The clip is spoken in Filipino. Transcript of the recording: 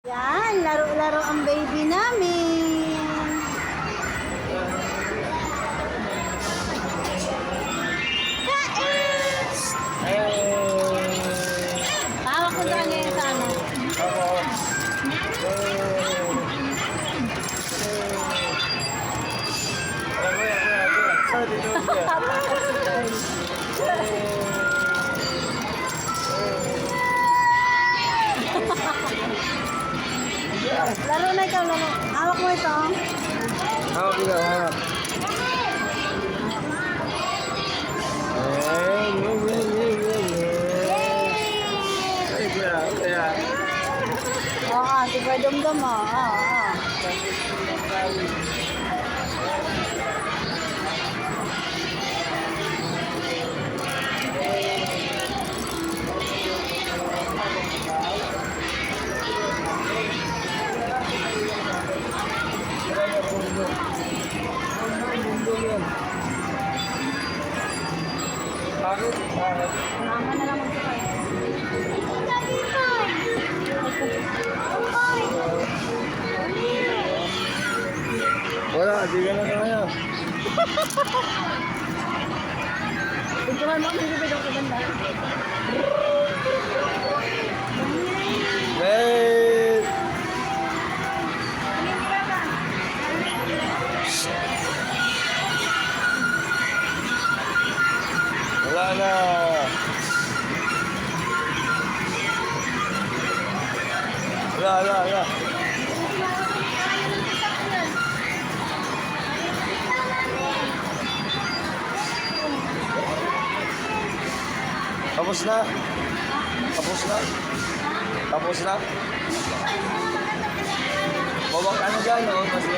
Yan, laro-laro ang baby namin. Hawak ko sa kanya yung ano. Laro na ikaw, laro. Hawak mo ito. Hawak ikaw, hawak. Oo, si Kuya Dumdum mo. Oo. Mama na lang magsakay. Wala, di ka na kaya. Ituhan mo, hindi ba ito ganda? Wait! Wala na. Wala. Tapos na. Tapos na. Bawang ka na dyan, no? Kasi